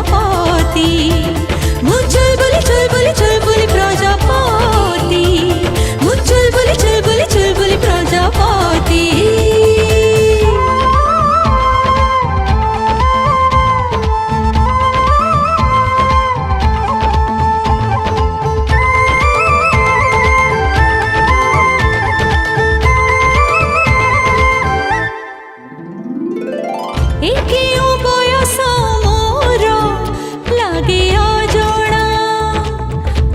प्रजापति मुचुलबुली चुलबुली चुलबुली प्रजापति मुचुलबुली चुलबुली चुलबुली प्रजापति एकेउ बयस मोर लागे अजणा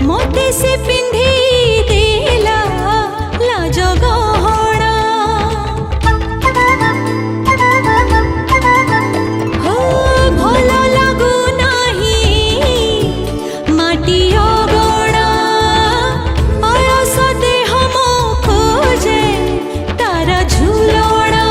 मते से पिंधी देला लाज गहणा हो भल लागू नाही माटी अगणा अलस देह मो खोजे तारा झुलणा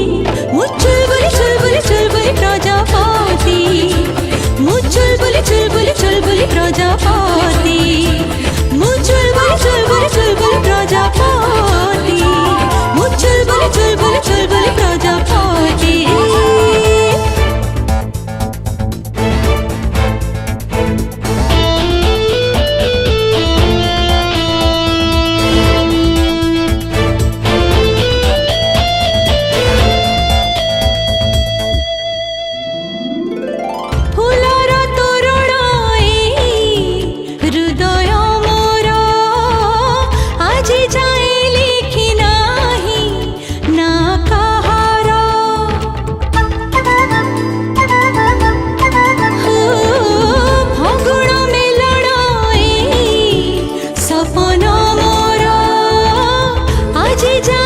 चुलबुली चुलबुली चुलबुली प्रजापति मुचुलबुली चुलबुली चुलबुली प्रजापति मुचुलबुली चुलबुली चुलबुली प्रजापति जी जा